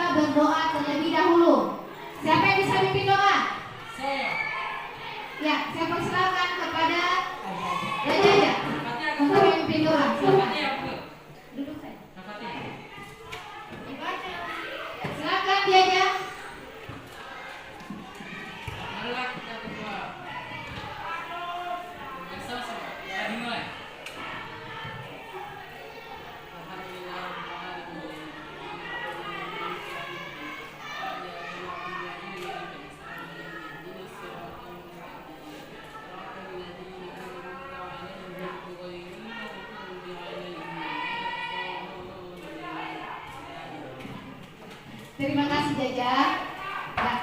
kita berdoa terlebih dahulu. Siapa yang bisa mimpin doa? Saya. Ya, saya persilakan kepada Raja untuk memimpin doa. Duduk saya. Silakan Raja. Marilah kita berdoa. Bersama-sama. Dimulai. Terima kasih Jaja. Ya.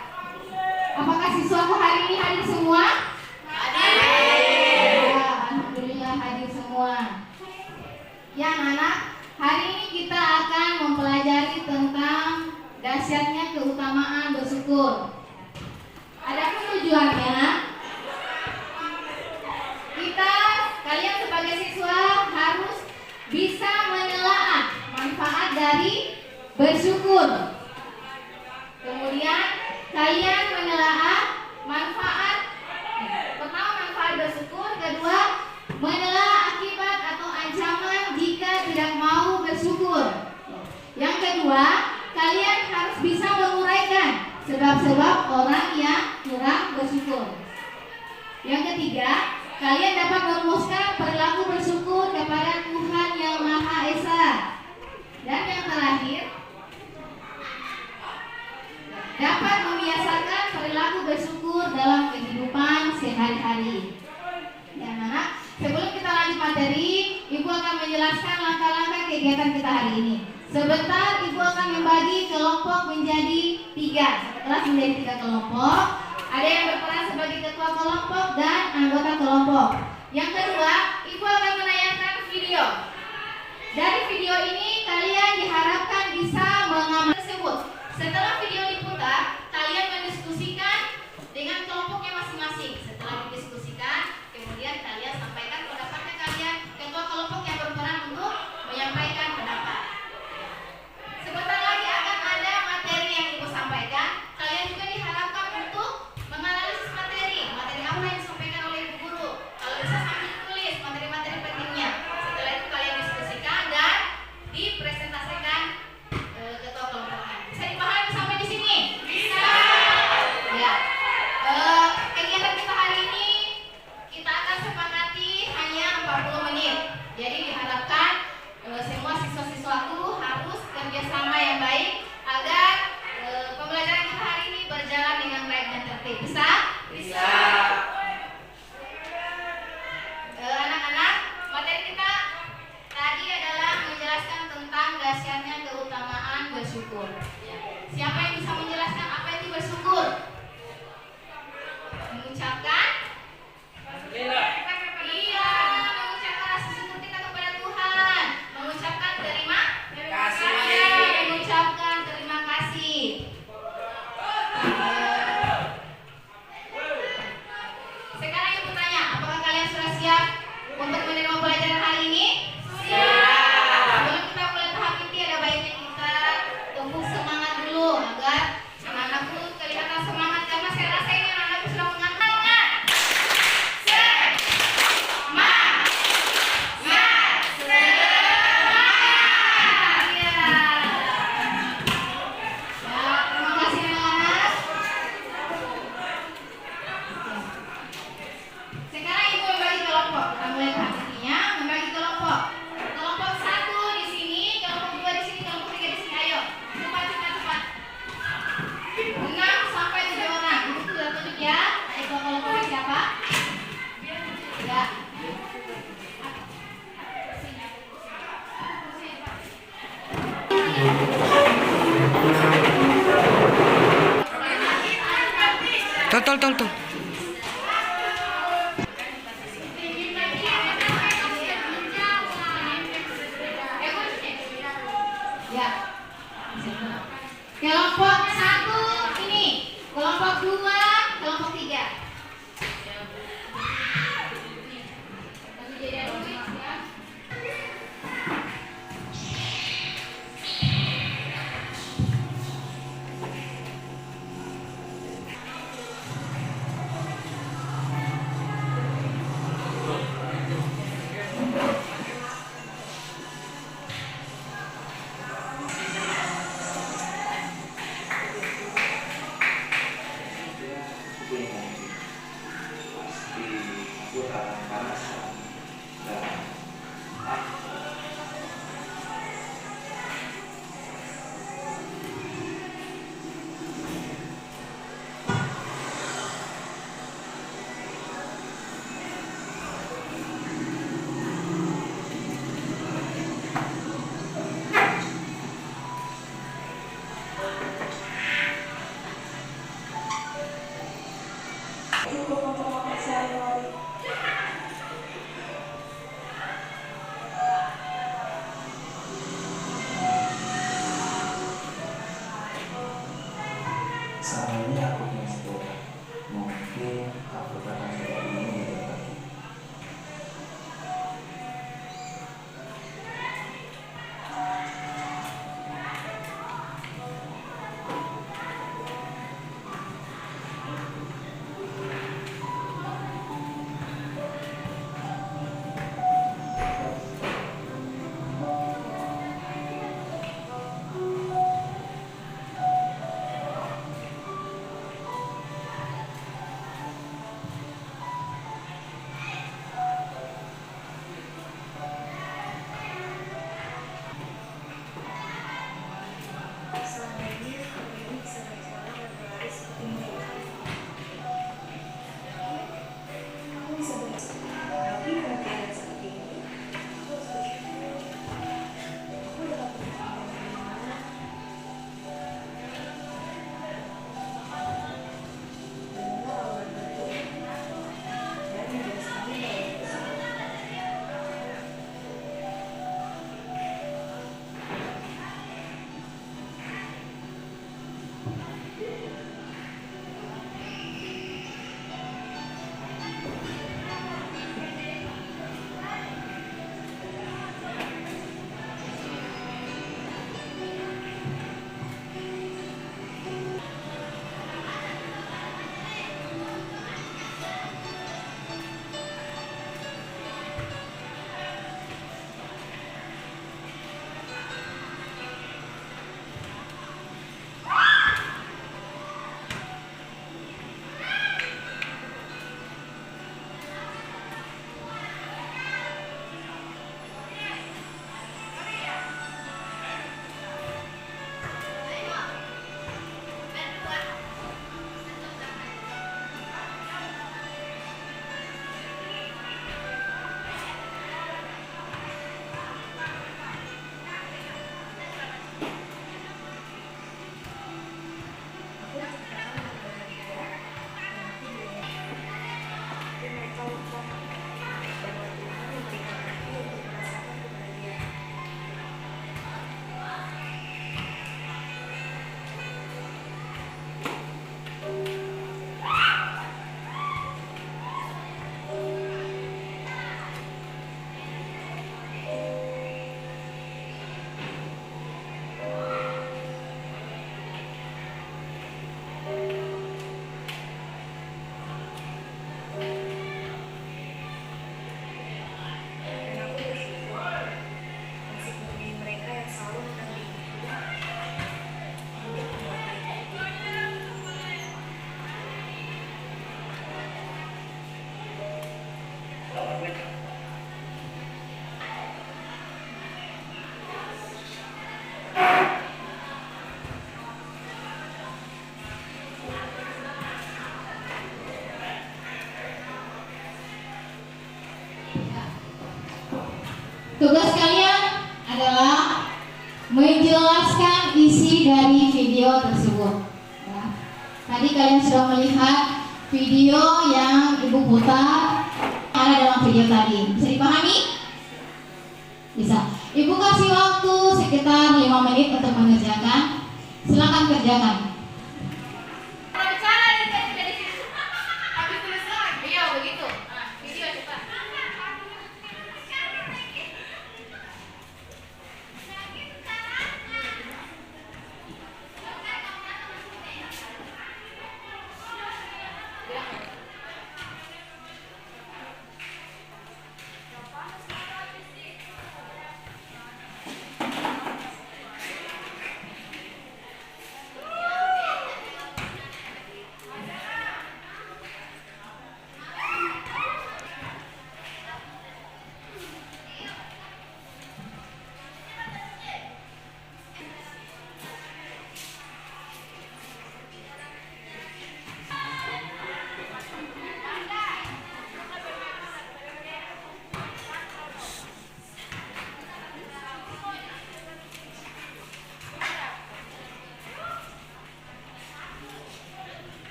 Apakah siswaku hari ini hadir semua? Hadir. Ya, alhamdulillah hadir semua. Ya anak-anak, hari ini kita akan mempelajari tentang dahsyatnya keutamaan bersyukur. Adapun tujuannya, kalian sebagai siswa harus bisa menelaah manfaat dari bersyukur. Kemudian kalian menelaah pertama manfaat bersyukur, kedua menelaah akibat atau ancaman jika tidak mau bersyukur. Yang kedua, kalian harus bisa menguraikan sebab-sebab orang yang kurang bersyukur. Yang ketiga, kalian dapat merumuskan perilaku bersyukur kepada Tuhan yang Maha Esa. Dan yang terakhir, dapat membiasakan perilaku bersyukur dalam kehidupan sehari-hari. Ya, anak, sebelum kita lanjut materi, Ibu akan menjelaskan langkah-langkah kegiatan kita hari ini. Sebentar, Ibu akan membagi kelompok menjadi 3. Kelas menjadi 3 kelompok. Ada yang berperan sebagai ketua kelompok dan anggota kelompok. Yang kedua, Ibu akan menayangkan video. Dari video ini, kalian diharapkan bisa mengamal tersebut. Setelah video diputar, kalian mendiskusikan dengan kelompoknya masing-masing. Setelah didiskusikan, kemudian kalian sampaikan pendapatnya kalian. Ketua kelompok yang berperan untuk menyampaikan pendapat. Sebentar lagi akan ada materi yang Ibu sampaikan. Kalian juga diharapkan untuk menganalisis materi apa yang disampaikan oleh Ibu Guru. Kalau bisa sambil tulis materi-materi pentingnya. Setelah itu kalian diskusikan dan dipresentasikan ketua kelompoknya. Bisa dipahami sampai di sini? Bisa. Ya. Kegiatan kita hari ini kita akan sepakati hanya 40 menit. Jadi diharapkan semua siswa-siswaku harus kerjasama yang baik agar pembelajaran kita hari ini berjalan dengan baik dan tertib. Bisa? Bisa. Anak-anak, materi kita tadi adalah menjelaskan tentang dahsyatnya keutamaan bersyukur. Siapa yang bisa menjelaskan apa itu bersyukur? Mengucapkan? Iya, mengucapkan rasa syukur kita kepada Tuhan. Mengucapkan terima kasih. Mengucapkan terima kasih. Sekarang Ibu tanya, apakah kalian sudah siap untuk menerima pelajaran hari ini? Siap. Sebelum kita mulai tahap inti, ada baiknya kita tumbuh semangat dulu agar anak-anakku kelihatan semangat, karena saya rasa ini anak-anakku sudah mengantuk. Tol. Ya. Kelompok 1 ini, kelompok 2, kelompok 3. Tugas kalian adalah menjelaskan isi dari video tersebut. Ya. Tadi kalian sudah melihat video yang Ibu putar ada dalam video tadi. Bisa dipahami? Bisa. Ibu kasih waktu sekitar 5 menit untuk mengerjakan. Silakan kerjakan.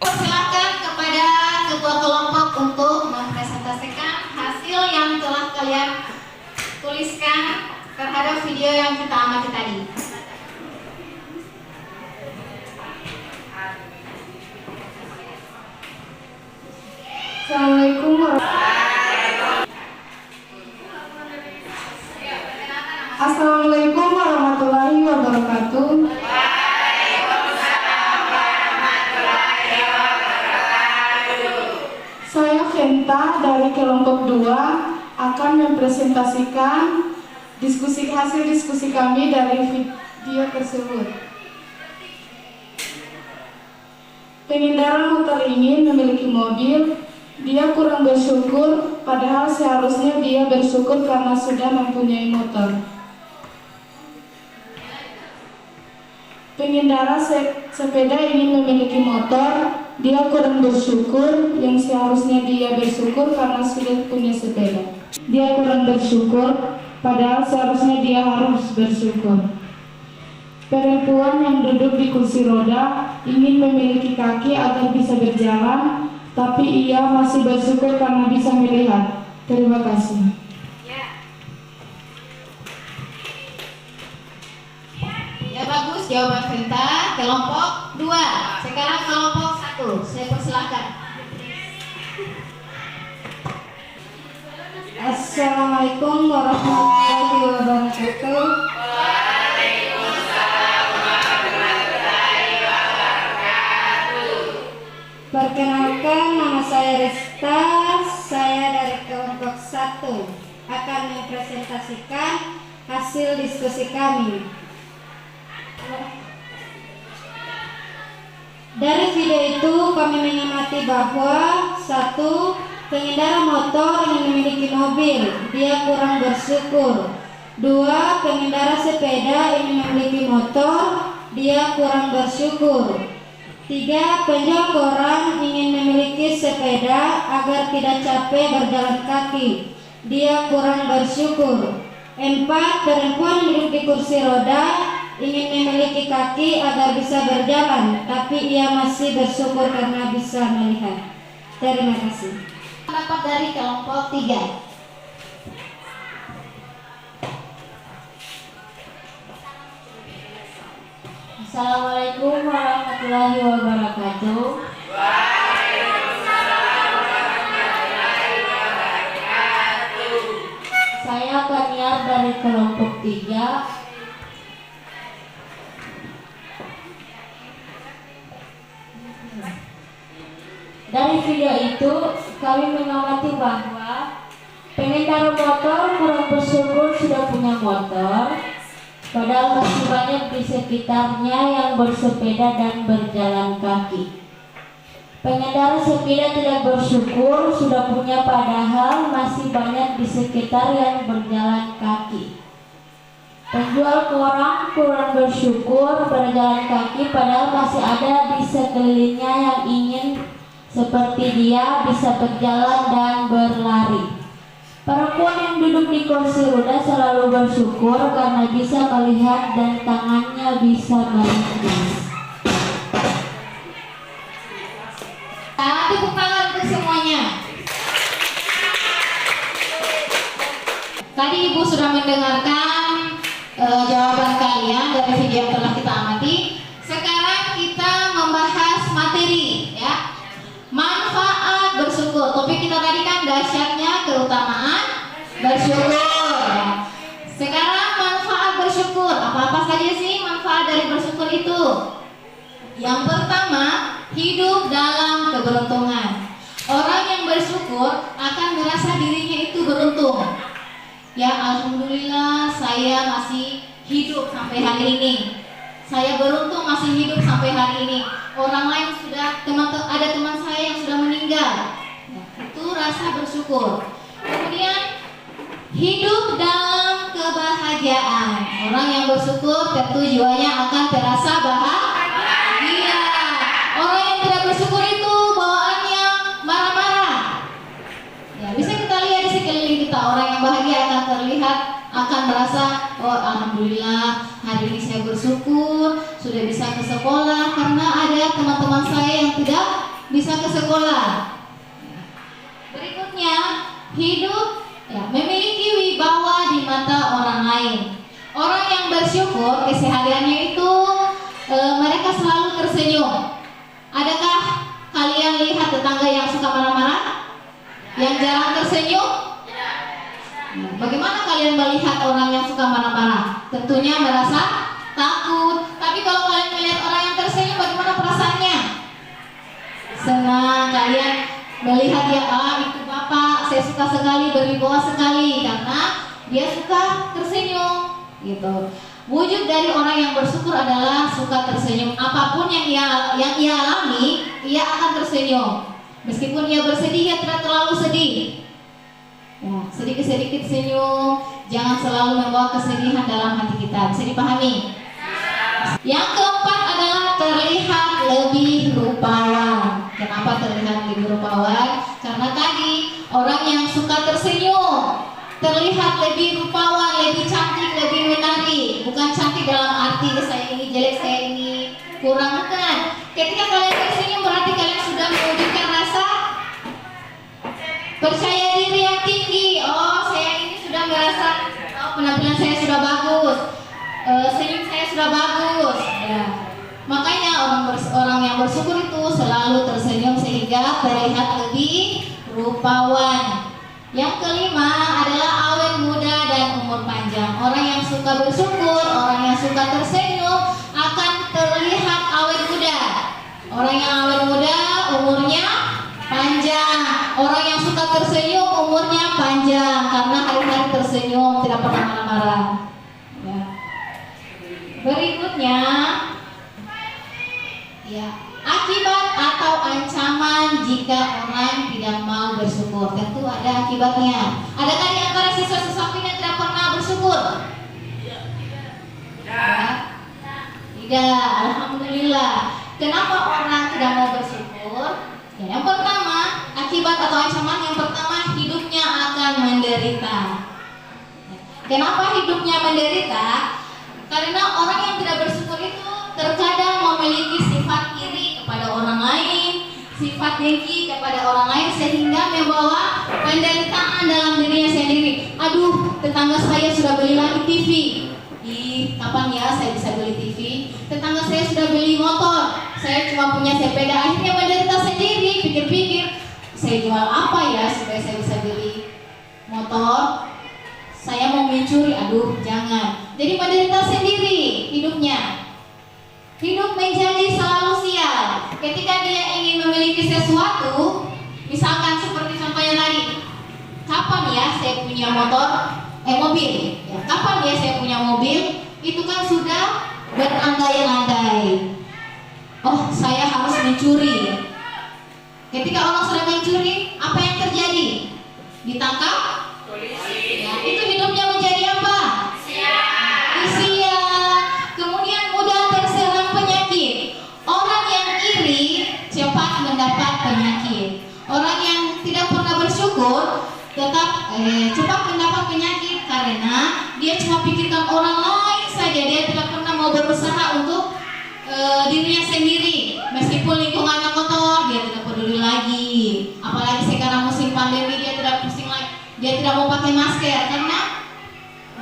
Silakan kepada ketua kelompok untuk mempresentasikan hasil yang telah kalian tuliskan terhadap video yang kita amati tadi. Assalamualaikum warahmatullahi wabarakatuh. Saya Kenta dari kelompok 2 akan mempresentasikan hasil diskusi kami dari video tersebut. Pengendara motor ini memiliki mobil, dia kurang bersyukur padahal seharusnya dia bersyukur karena sudah mempunyai motor. Pengendara sepeda ingin memiliki motor, dia kurang bersyukur yang seharusnya dia bersyukur karena sudah punya sepeda. Dia kurang bersyukur padahal seharusnya dia harus bersyukur. Perempuan yang duduk di kursi roda ingin memiliki kaki agar bisa berjalan, tapi ia masih bersyukur karena bisa melihat. Terima kasih. Ya bagus jawaban Kenta. Kelompok 2. Sekarang kelompok 1. Saya persilahkan. Assalamualaikum warahmatullahi wabarakatuh. Perkenalkan, nama saya Rista. Saya dari kelompok 1 akan mempresentasikan hasil diskusi kami. Dari video itu kami mengamati bahwa 1. Pengendara motor ingin memiliki mobil, dia kurang bersyukur. 2. Pengendara sepeda ingin memiliki motor, dia kurang bersyukur. 3. Penjual koran ingin memiliki sepeda agar tidak capek berjalan kaki, dia kurang bersyukur. 4. Perempuan yang duduk di kursi roda ingin memiliki kaki agar bisa berjalan, tapi ia masih bersyukur karena bisa melihat. Terima kasih. Pendapat dari kelompok 3. Assalamualaikum warahmatullahi wabarakatuh. Saya Kaniar dari kelompok 3. Dari video itu kami mengamati bahwa pengendara motor kurang bersyukur sudah punya motor, padahal masih banyak di sekitarnya yang bersepeda dan berjalan kaki. Pengendara sepeda tidak bersyukur sudah punya padahal masih banyak di sekitar yang berjalan kaki. Penjual koran kurang bersyukur berjalan kaki padahal masih ada di sekelilingnya yang ingin seperti dia bisa berjalan dan berlari. Perempuan yang duduk di kursi roda selalu bersyukur karena bisa melihat dan tangannya bisa melintas. Tepuk tangan untuk semuanya. Tadi Ibu sudah mendengarkan jawaban kalian dari video yang telah kita amati. Sekarang kita membahas materi, ya. Manfaat bersyukur. Topik kita tadi kan dahsyatnya keutamaan bersyukur, ya. Sekarang manfaat bersyukur. Apa-apa saja sih manfaat dari bersyukur itu? Yang pertama, hidup dalam keberuntungan. Orang yang bersyukur akan merasa dirinya itu beruntung. Ya, alhamdulillah saya masih hidup sampai hari ini. Saya beruntung masih hidup sampai hari ini. Orang lain sudah ada teman saya yang sudah meninggal. Ya, itu rasa bersyukur. Kemudian hidup dalam kebahagiaan. Orang yang bersyukur tentu jiwanya akan terasa bahagia. Orang yang tidak bersyukur itu bawaannya marah-marah. Ya, bisa kita lihat di sekeliling kita, orang yang bahagia akan terlihat, akan merasa, oh alhamdulillah hari ini saya bersyukur sudah bisa ke sekolah karena ada teman-teman saya yang tidak bisa ke sekolah. Berikutnya, hidup memiliki wibawa di mata orang lain. Orang yang bersyukur kesehariannya itu mereka selalu tersenyum. Adakah kalian lihat tetangga yang suka marah-marah? Yang jarang tersenyum? Bagaimana kalian melihat orang yang suka marah-marah? Tentunya merasa takut. Tapi kalau kalian melihat orang yang tersenyum, bagaimana perasaannya? Senang. Kalian melihat dia, itu bapak, saya suka sekali, berwibawa sekali karena dia suka tersenyum, gitu. Wujud dari orang yang bersyukur adalah suka tersenyum. Apapun yang ia alami, ia akan tersenyum. Meskipun ia bersedih, ia tidak terlalu sedih. Ya, sedikit-sedikit senyum. Jangan selalu membawa kesedihan dalam hati kita. Bisa dipahami? Yang keempat adalah terlihat lebih rupawan. Kenapa terlihat lebih rupawan? Karena tadi orang yang suka tersenyum terlihat lebih rupawan, lebih cantik, lebih menarik. Bukan cantik dalam arti saya ini jelek, saya ini kurang, bukan. Ketika kalian tersenyum berarti kalian sudah mewujudkan rasa percaya diri yang tinggi. Oh, saya ini sudah merasa penampilan saya sudah bagus, senyum saya sudah bagus. Ya. Makanya orang yang bersyukur itu selalu tersenyum sehingga terlihat lebih rupawan. Yang kelima adalah awet muda dan umur panjang. Orang yang suka bersyukur, orang yang suka tersenyum akan terlihat awet muda. Orang yang awet muda umurnya panjang. Orang yang suka tersenyum umurnya panjang karena hari-hari tersenyum, tidak pernah marah-marah. Ya. Berikutnya, akibat atau ancaman jika orang tidak mau bersyukur. Tentu ada akibatnya. Adakah di antara siswa-siswa yang tidak pernah bersyukur? Tidak. Alhamdulillah. Kenapa orang tidak mau bersyukur? Yang pertama, akibat atau ancaman yang pertama, hidupnya akan menderita. Kenapa hidupnya menderita? Karena orang yang tidak bersyukur itu terkadang memiliki sifat iri kepada orang lain, sifat dengki kepada orang lain, sehingga membawa penderitaan dalam dirinya sendiri. Aduh, tetangga saya sudah beli lagi TV. Kapan ya saya bisa beli TV? Tetangga saya sudah beli motor, saya cuma punya sepeda. Akhirnya menderita sendiri. Pikir-pikir, saya jual apa ya supaya saya bisa beli motor? Saya mau mencuri, aduh jangan. Jadi menderita sendiri hidupnya. Hidup menjadi selalu sial. Ketika dia ingin memiliki sesuatu, misalkan seperti contohnya tadi, kapan ya saya punya mobil? Ya, kapan ya saya punya mobil? Itu kan sudah berandai-andai. Oh, saya harus mencuri. ketika orang sudah mencuri, apa yang terjadi? Ditangkap? Ya, itu hidupnya menjadi apa? Sia. Kemudian mudah terserang penyakit. Orang yang iri cepat mendapat penyakit. Orang yang tidak pernah bersyukur tetap cepat mendapat penyakit karena dia cuma pikirkan orang lain saja. Dia tidak pernah mau berusaha untuk dirinya sendiri. Meskipun lingkungannya kotor, dia tidak peduli lagi. Apalagi sekarang musim pandemi, dia tidak pusing lagi. Dia tidak mau pakai masker karena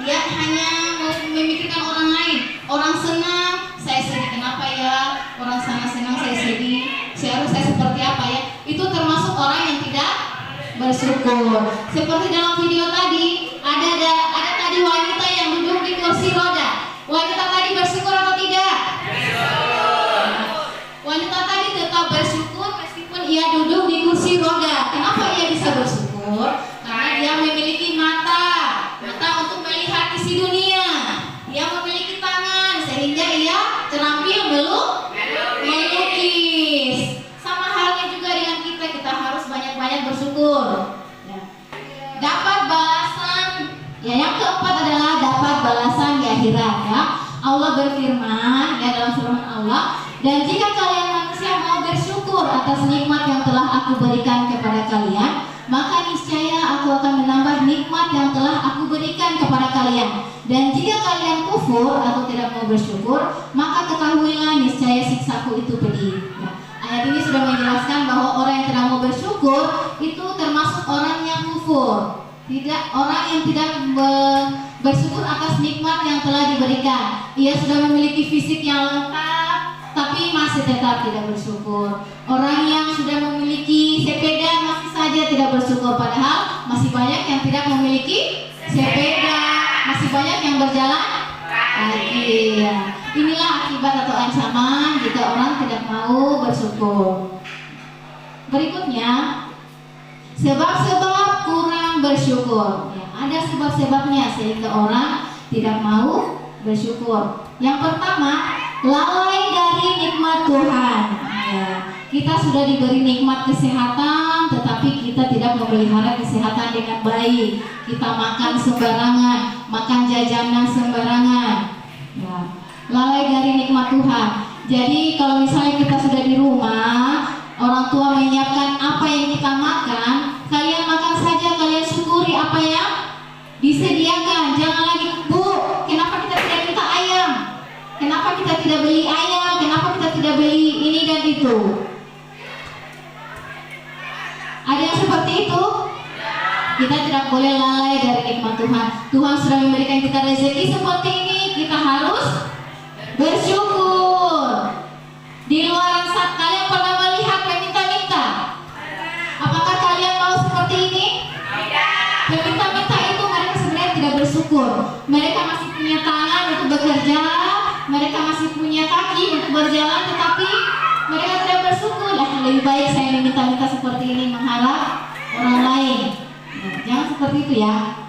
dia hanya mau memikirkan orang lain. Orang senang, saya sedih, kenapa ya? Orang sana senang, saya sedih. Seharusnya saya seperti apa ya? Itu termasuk orang yang tidak bersyukur. Seperti dalam video tadi, ada tadi wanita yang duduk di kursi roda. Wanita tadi bersyukur atau tidak? Wanita tadi tetap bersyukur meskipun ia duduk di kursi roda. Kenapa ia bisa bersyukur? Karena dia memiliki mata untuk melihat isi dunia. Dia memiliki tangan sehingga ia terampil melukis. Sama halnya juga dengan kita harus banyak-banyak bersyukur. Dapat balasan. Ya, yang keempat adalah dapat balasan di akhirat. Ya, Allah berfirman ya dalam firman Allah. Dan jika kalian manusia mau bersyukur atas nikmat yang telah aku berikan kepada kalian, maka niscaya aku akan menambah nikmat yang telah aku berikan kepada kalian. Dan jika kalian kufur atau tidak mau bersyukur, maka ketahuilah niscaya siksaku itu pedih. Ya. Ayat ini sudah menjelaskan bahwa orang yang tidak mau bersyukur itu termasuk orang yang kufur. Orang yang tidak bersyukur atas nikmat yang telah diberikan. Ia sudah memiliki fisik yang lengkap, tapi masih tetap tidak bersyukur. Orang yang sudah memiliki sepeda masih saja tidak bersyukur, padahal masih banyak yang tidak memiliki sepeda, masih banyak yang berjalan kaki. Ya. Inilah akibat atau ancaman jika orang tidak mau bersyukur. Berikutnya, sebab-sebab kurang bersyukur. Ya, ada sebab-sebabnya sehingga orang tidak mau bersyukur. Yang pertama, lalai dari nikmat Tuhan. Ya, kita sudah diberi nikmat kesehatan, tetapi kita tidak memelihara kesehatan dengan baik. Kita makan sembarangan, makan jajanan sembarangan. Ya, lalai dari nikmat Tuhan. Jadi kalau misalnya kita sudah di rumah, orang tua menyiapkan apa yang kita makan, kalian makan saja, kalian syukuri apa yang disediakan. Jangan lagi, Bu, kenapa kita tidak minta ayam? Kenapa kita tidak beli ayam? Kenapa kita tidak beli ini dan itu? Ada yang seperti itu? Kita tidak boleh lalai dari nikmat Tuhan. Tuhan sudah memberikan kita rezeki seperti ini, kita harus bersyukur. Di luar sana kalian pernah melihat peminta-minta? Apakah kalian mau seperti ini? Peminta-minta itu mereka sebenarnya tidak bersyukur. Mereka masih punya tangan untuk bekerja, mereka masih punya kaki untuk berjalan, tetapi mereka tidak bersyukur. Lebih baik saya meminta-minta seperti ini mengharap orang lain. Jangan seperti itu ya.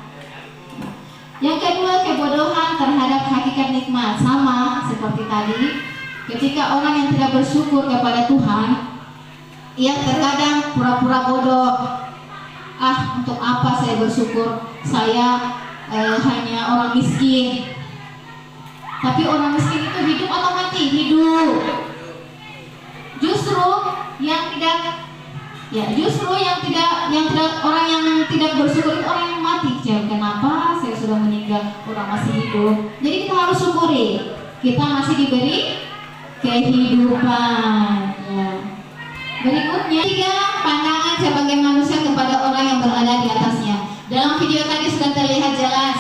Yang kedua, kebodohan terhadap hakikat nikmat. Sama seperti tadi, ketika orang yang tidak bersyukur kepada Tuhan, ia terkadang pura-pura bodoh. Untuk apa saya bersyukur? Saya hanya orang miskin. Tapi orang miskin itu hidup atau mati? Hidup. Justru yang tidak orang yang tidak bersyukur itu orang yang mati. Kenapa saya sudah meninggal, orang masih hidup? Jadi kita harus syukuri, kita masih diberi kehidupan. Ya. Berikutnya, 3 pandangan sebagai manusia kepada orang yang berada di atasnya. Dalam video tadi sudah terlihat jelas,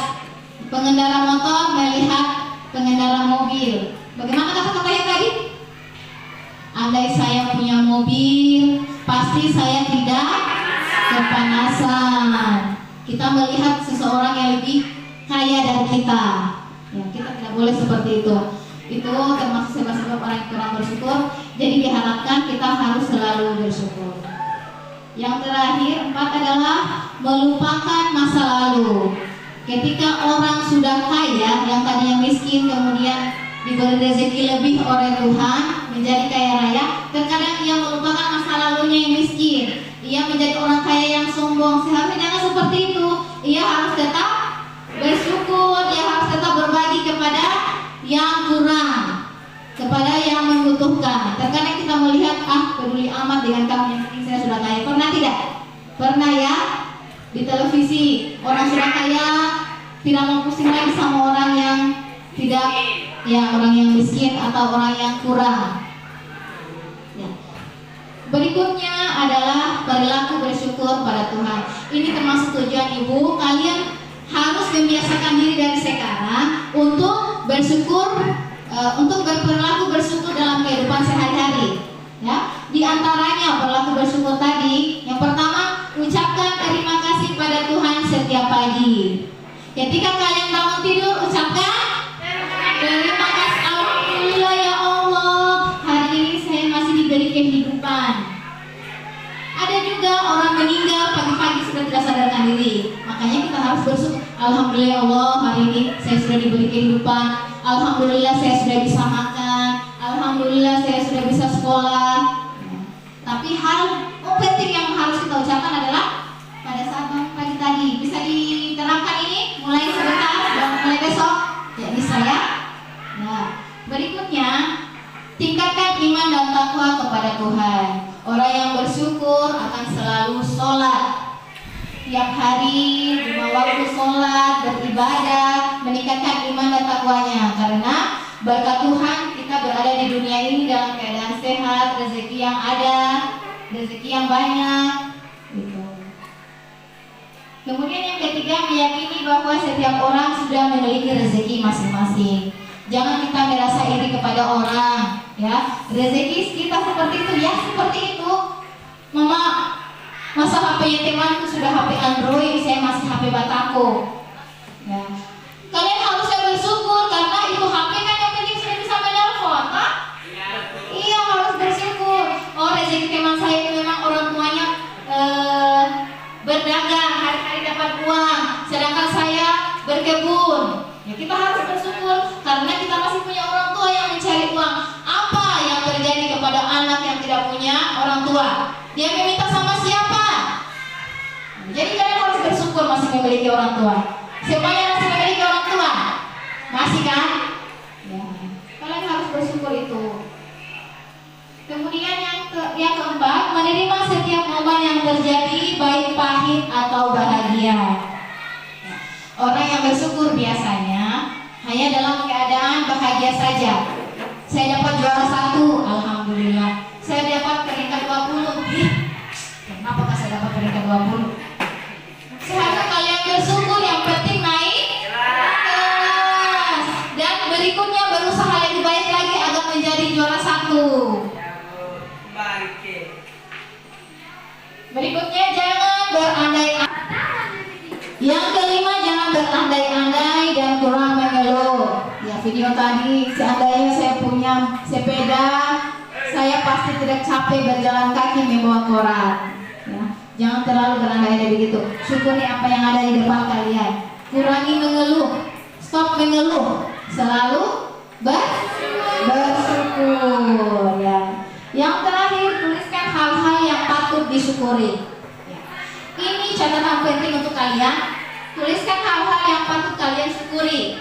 pengendara motor melihat pengendara mobil. Bagaimana kata-katanya tadi? Andai saya punya mobil, pasti saya tidak kepanasan. Kita melihat seseorang yang lebih kaya dari kita. Ya, kita tidak boleh seperti itu. Itu termasuk sebab-sebab orang yang kurang bersyukur. Jadi diharapkan kita harus selalu bersyukur. Yang terakhir, 4 adalah melupakan masa lalu. Ketika orang sudah kaya, yang tadinya miskin kemudian diberi rezeki lebih oleh Tuhan, menjadi kaya raya, terkadang ia melupakan masa lalunya yang miskin. Ia menjadi orang kaya yang sombong. Seharusnya jangan seperti itu. Ia harus tetap bersyukur, ia harus tetap berbagi kepada yang kurang, kepada yang membutuhkan. Terkadang kita melihat, peduli amat dengan kamu, yang penting saya sudah kaya. Pernah tidak? Pernah ya? Di televisi orang sudah kaya tidak mau pusing lagi sama orang yang tidak, ya, orang yang miskin atau orang yang kurang. Ya. Berikutnya adalah perilaku bersyukur pada Tuhan. Ini termasuk tujuan ibu. Kalian harus membiasakan diri dari sekarang untuk bersyukur, untuk berperilaku bersyukur dalam kehidupan sehari-hari. Ya, di antaranya perilaku bersyukur tadi. Yang pertama, ucapkan terima kasih pada Tuhan setiap pagi. Ketika kalian bangun tidur, ucapkan terima kasih, alhamdulillah ya Allah, hari ini saya masih diberi kehidupan. Ada juga orang meninggal pagi-pagi sudah tidak sadarkan diri. Makanya kita harus bersyukur, alhamdulillah ya Allah, hari ini saya sudah diberi kehidupan. Alhamdulillah saya sudah bisa makan. Alhamdulillah saya sudah bisa sekolah. Tapi hal penting yang harus kita ucapkan adalah pada saat bangun pagi tadi. Bisa diterapkan ini mulai sebentar dan mulai besok. Ya bisa ya. Nah, berikutnya tingkatkan iman dan takwa kepada Tuhan. Orang yang bersyukur akan selalu sholat tiap hari, 5 waktu sholat, beribadah, meningkatkan iman dan takwanya. Karena berkat Tuhan kita berada di dunia ini dalam keadaan sehat, rezeki yang ada, rezeki yang banyak. Gitu. Kemudian yang ketiga, meyakini bahwa setiap orang sudah memiliki rezeki masing-masing. Jangan kita merasa iri kepada orang, ya. Rezeki kita seperti itu, ya seperti itu. Mama, masa HP temanku sudah HP Android, saya masih HP Batako. Ya. Kalian harusnya bersyukur karena itu HP kan yang penting sudah bisa menelpon, kan? Iya, harus bersyukur. Oh, rezeki teman saya itu memang orang tuanya berdagang, hari-hari dapat uang, sedangkan saya berkebun. Ya, kita harus bersyukur karena kita masih punya orang tua yang mencari uang. Apa yang terjadi kepada anak yang tidak punya orang tua? Dia meminta sama siapa? Jadi kalian harus bersyukur masih memiliki orang tua. Semuanya masih memiliki orang tua? Masih kan? Ya. Kalian harus bersyukur itu. Kemudian yang keempat, menerima setiap momen yang terjadi, baik pahit atau bahagia. Orang yang bersyukur biasanya hanya dalam keadaan bahagia saja. Saya dapat juara 1, alhamdulillah. Saya dapat peringkat 20. Kenapa saya dapat peringkat 20? Seharusnya kalian bersyukur, yang penting naik kelas. Dan berikutnya berusaha lebih baik lagi agar menjadi juara 1. Berikutnya jangan berandai-andai. Yang kelima, jangan berandai-andai dan kurang mengeluh. Ya, video tadi seandainya saya punya sepeda, saya pasti tidak capek berjalan kaki membawa koran. Ya, jangan terlalu berandai-andai begitu. Syukuri apa yang ada di depan kalian. Kurangi mengeluh. Stop mengeluh. Selalu bersyukur. Ya. Yang terakhir, tuliskan hal-hal yang patut disyukuri. Ini catatan penting untuk kalian. Tuliskan hal-hal yang patut kalian syukuri.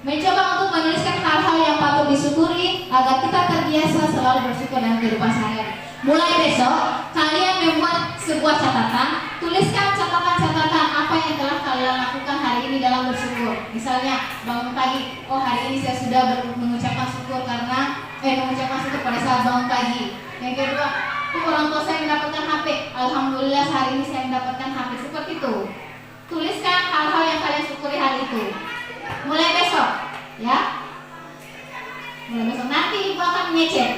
Mencoba untuk menuliskan hal-hal yang patut disyukuri agar kita terbiasa selalu bersyukur dalam kehidupan sehari-hari. Mulai besok, kalian membuat sebuah catatan. Tuliskan catatan-catatan apa yang telah kalian lakukan hari ini dalam bersyukur. Misalnya, bangun pagi, oh hari ini saya sudah mengucapkan syukur karena mengucapkan syukur pada saat bangun pagi. Yang kedua, orang tua saya mendapatkan HP, alhamdulillah hari ini saya mendapatkan HP. Seperti itu. Tuliskan hal-hal yang kalian syukuri hari itu. Mulai besok, ya. Mulai besok. Nanti ibu akan mengecek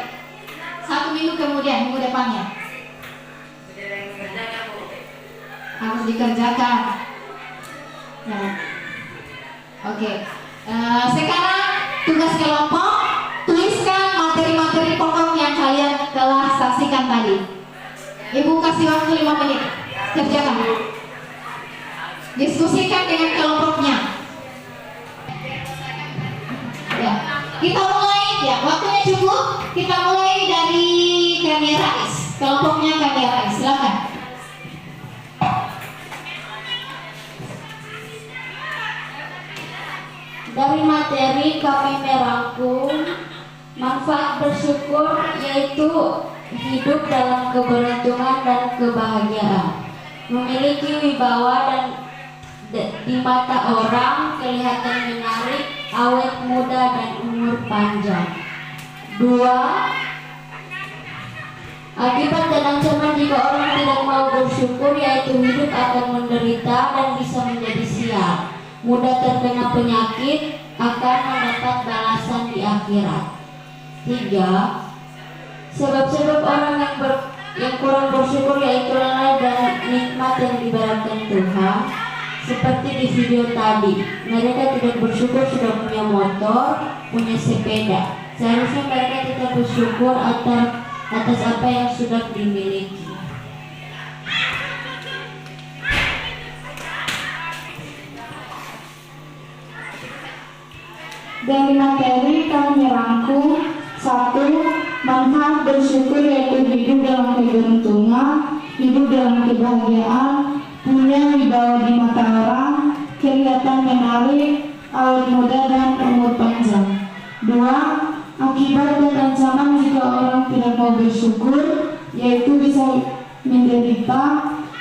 1 minggu kemudian, minggu depannya. Harus dikerjakan. Nah. Oke. Sekarang tugas kelompok, tuliskan materi-materi pokok yang kalian telah saksikan tadi. Ibu kasih waktu 5 menit. Kerjakan. Diskusikan dengan kelompoknya. Ya. Kita mulai ya. kita mulai dari kamera S. Kelompoknya kamera S, silakan. Dari materi kami merangkum manfaat bersyukur yaitu hidup dalam keberuntungan dan kebahagiaan, memiliki wibawa dan di mata orang, kelihatan menarik, awet muda dan umur panjang. 2. Akibat dan ancaman jika orang tidak mau bersyukur yaitu hidup akan menderita dan bisa menjadi sial, mudah terkena penyakit, akan mendapat balasan di akhirat. 3. Sebab-sebab orang yang kurang bersyukur yaitu lalai dan nikmat yang diberikan Tuhan. Seperti di video tadi, mereka tidak bersyukur sudah punya motor, punya sepeda. Seharusnya mereka tetap bersyukur atas apa yang sudah dimiliki. Dari materi kami merangkum 1. Manfaat bersyukur yaitu hidup dalam keberuntungan, hidup dalam kebahagiaan, punya wibawa di mata orang, kelihatan menarik, awet muda dan umur panjang. 2. Akibat dan ancaman jika orang tidak mau bersyukur yaitu bisa menderita,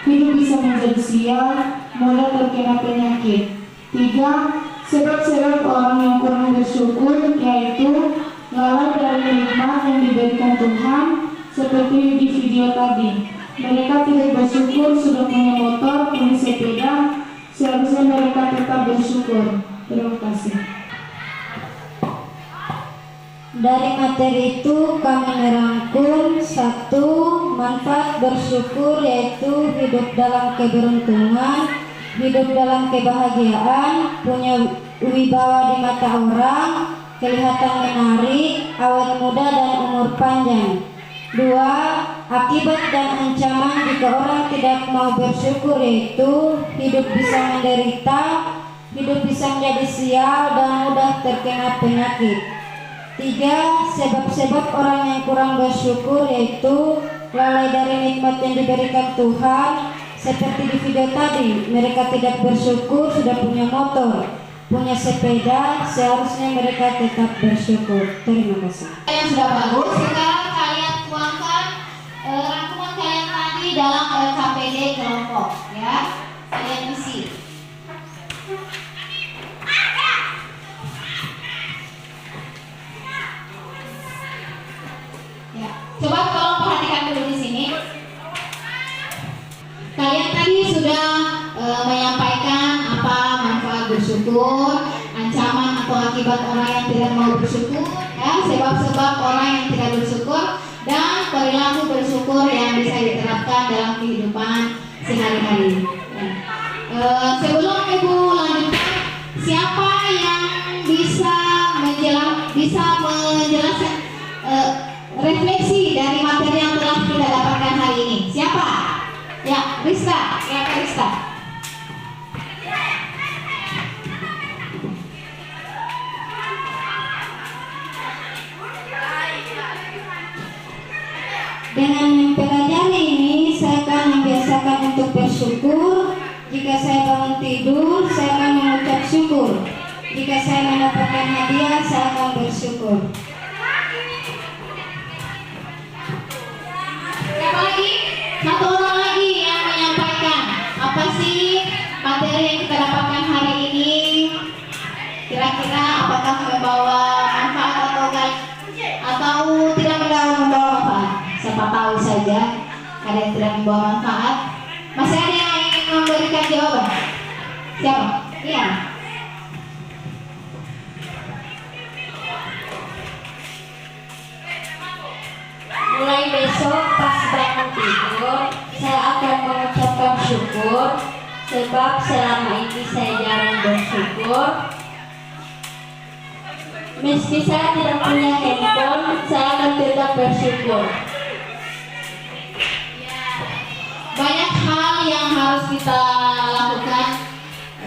hidup bisa menjadi sial, mudah terkena penyakit. 3. Sebab-sebab orang yang kurang bersyukur yaitu lalai dari nikmat yang diberikan Tuhan, seperti di video tadi. Mereka tidak bersyukur sudah punya motor, punya sepeda. Seharusnya mereka tetap bersyukur. Terima kasih. Dari materi itu kami merangkum 1. Manfaat bersyukur yaitu hidup dalam keberuntungan, hidup dalam kebahagiaan, punya wibawa di mata orang, kelihatan menarik, awet muda dan umur panjang. 2. Akibat dan ancaman jika orang tidak mau bersyukur yaitu hidup bisa menderita, hidup bisa menjadi sial dan mudah terkena penyakit. 3. Sebab-sebab orang yang kurang bersyukur yaitu lalai dari nikmat yang diberikan Tuhan. Seperti di video tadi, mereka tidak bersyukur sudah punya motor, punya sepeda. Seharusnya mereka tetap bersyukur. Terima kasih. Yang sudah bagus, sekarang kalian tuangkan rangkuman kalian tadi dalam LKPD kelompok, ya. Kalian isi. Ya, coba tolong perhatikan dulu di sini. Kalian tadi sudah menyampaikan apa manfaat bersyukur, ancaman atau akibat orang yang tidak mau bersyukur, ya, sebab-sebab orang yang tidak bersyukur, dan perilaku bersyukur yang bisa diterapkan dalam kehidupan sehari-hari. Ya. Sebelum Ibu lanjutkan, siapa yang bisa menjelaskan refleksi dari materi yang telah kita dapatkan hari ini? Siapa? Ya, Rizka, silakan Rizka. Dengan mempelajari ini, saya akan membiasakan untuk bersyukur. Jika saya bangun tidur, saya akan mengucap syukur. Jika saya mendapatkan hadiah, saya akan bersyukur. Siapa lagi? Satu orang lagi yang menyampaikan apa sih materi yang kita dapatkan hari ini? Kira-kira apakah membawa manfaat atau tidak membawa manfaat? Siapa tahu saja ada yang tidak membawa manfaat. Masih ada yang ingin memberikan jawaban? Siapa? Iya. Mulai besok pas bangun tidur, saya akan mengucapkan syukur. Sebab selama ini saya jarang bersyukur. Meski saya tidak punya handphone, saya akan tetap bersyukur. Banyak hal yang harus kita lakukan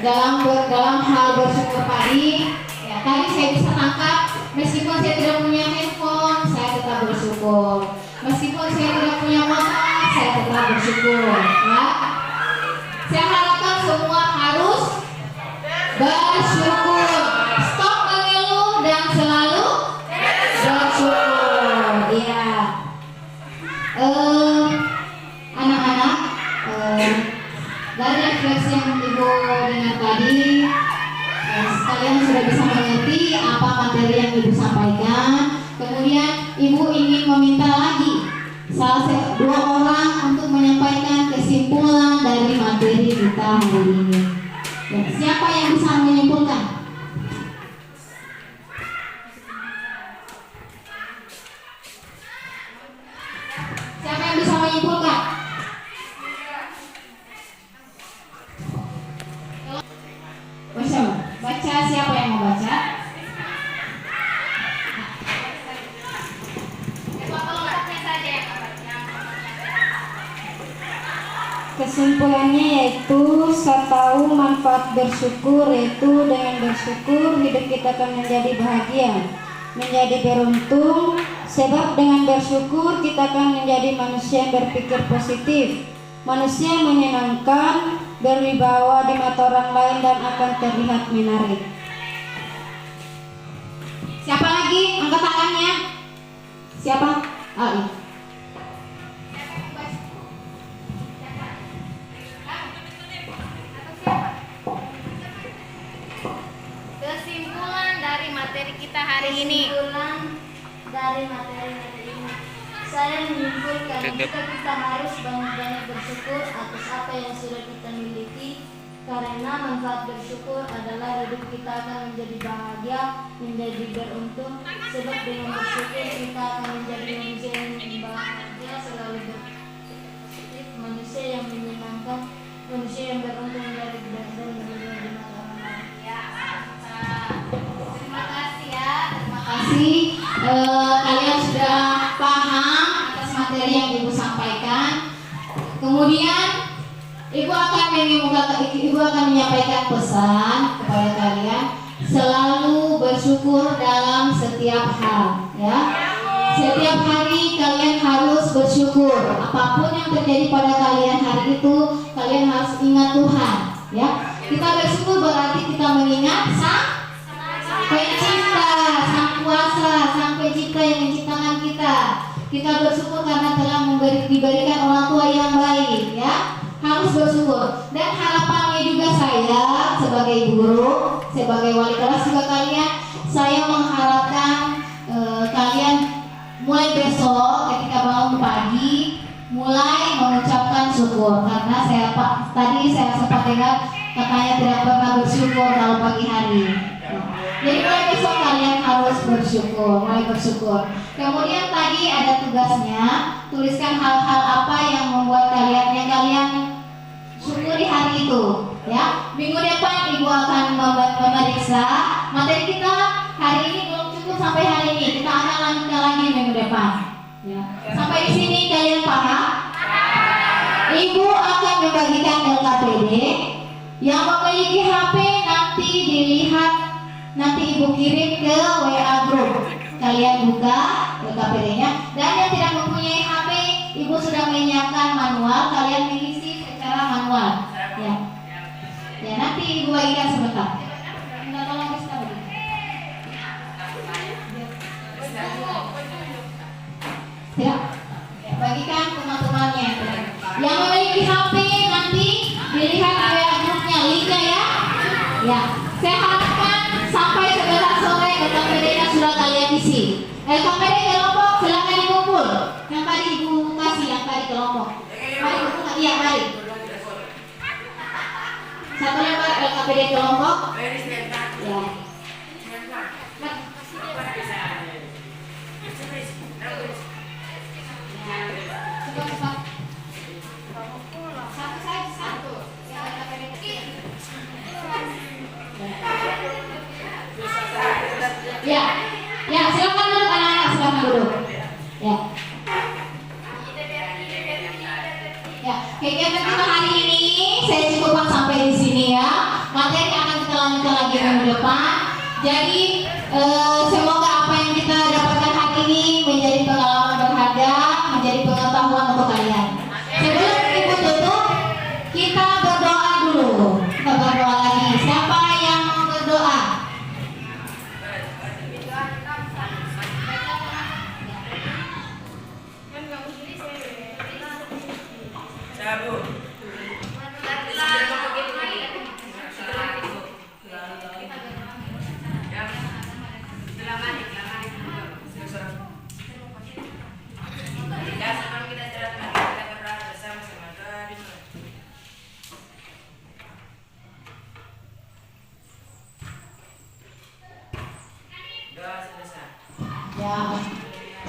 dalam hal bersyukur tadi. Ya, tadi saya bisa tangkap, meskipun saya tidak punya handphone, saya tetap bersyukur. Meskipun saya tidak punya motor, saya tetap bersyukur. Ya. Saya harapkan semua harus bersyukur. Stop mengeluh dan selalu bersyukur. Ya. Anak-anak, dari refleksi yang Ibu dengar tadi, kalian sudah bisa mengerti apa materi yang Ibu sampaikan. Kemudian Ibu ingin meminta lagi dua orang untuk menyampaikan kesimpulan dari materi kita hari ini. Ya, siapa yang bisa menyimpulkan? Siapa yang bisa menyimpulkan? Baca, siapa yang mau baca? Kesimpulannya yaitu saya tahu manfaat bersyukur, yaitu dengan bersyukur hidup kita akan menjadi bahagia, menjadi beruntung. Sebab dengan bersyukur kita akan menjadi manusia yang berpikir positif, manusia yang menyenangkan, berwibawa di mata orang lain dan akan terlihat menarik. Siapa lagi? Angkat tangannya. Siapa? Ali. Kesimpulan dari materi kita hari ini. Saya menyimpulkan kita harus banyak-banyak bersyukur atas apa yang sudah kita miliki, karena manfaat bersyukur adalah hidup kita akan menjadi bahagia, menjadi beruntung. Sebab dengan bersyukur kita akan menjadi manusia yang bahagia, selalu berpositif, manusia yang menyenangkan, manusia yang beruntung dari dan berwibawa di mata orang lain. Terima kasih ya. Terima kasih. Kalian sudah paham atas materi yang Ibu sampaikan. Kemudian Ibu akan menyampaikan pesan kepada kalian, selalu bersyukur dalam setiap hal, ya. Setiap hari kalian harus bersyukur. Apapun yang terjadi pada kalian hari itu, kalian harus ingat Tuhan, ya. Kita bersyukur berarti kita mengingat Sang Pencipta, Sang Kuasa, Sang Pencipta yang menciptakan kita. Kita bersyukur karena telah diberikan orang tua yang baik, ya. Harus bersyukur. Dan harapannya juga saya sebagai ibu guru, sebagai wali kelas juga kalian, saya mengharapkan kalian mulai besok ketika bangun pagi mulai mengucapkan syukur, karena tadi saya sempat dengar katanya tidak pernah bersyukur kalau pagi hari. Jadi mulai besok kalian harus bersyukur, mulai bersyukur. Kemudian tadi ada tugasnya, tuliskan hal-hal apa yang membuat kalian syukuri hari itu, ya. Minggu depan Ibu akan memeriksa materi kita hari ini belum cukup sampai hari ini. Kita akan lanjutkan lagi minggu depan, ya. Sampai di sini kalian paham? Ibu akan membagikan LKPD. Yang memiliki HP nanti dilihat, nanti Ibu kirim ke WA group. Kalian buka LKPD-nya. Dan yang tidak mempunyai HP, Ibu sudah menyiapkan manual. Kalian mengisi secara manual, ya. Ya, nanti Ibu bagikan sebentar. Minta tolong kita bagi. Ya, bagikan teman-temannya. Yang memiliki HP nanti dilihat WA grupnya, linknya, ya. Ya, saya harapkan sampai sebentar sore LKPD-nya sudah kalian isi. LKPD kelompok silakan dikumpul. Yang tadi Ibu kasih, yang tadi kelompok. Mari kumpul, iya mari. Satu lembar LKPD kelompok. Ya. Cepat. Satu saja, satu. Yang LKPD. Ya, ya, silakan duduk anak-anak, silakan duduk. Ya. Ya, kegiatan kita hari ini saya cukupkan sampai di sini, ya. Materi akan kita lanjutkan lagi minggu depan. Jadi semoga apa yang kita dapatkan hari ini menjadi pengalaman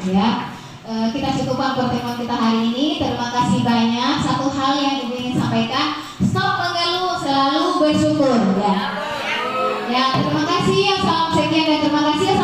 Ya. Kita cukupkan pertemuan kita hari ini. Terima kasih banyak. Satu hal yang Ibu ingin sampaikan, stop mengeluh, selalu bersyukur. Ya. Ya, terima kasih. Salam sekian dan terima kasih.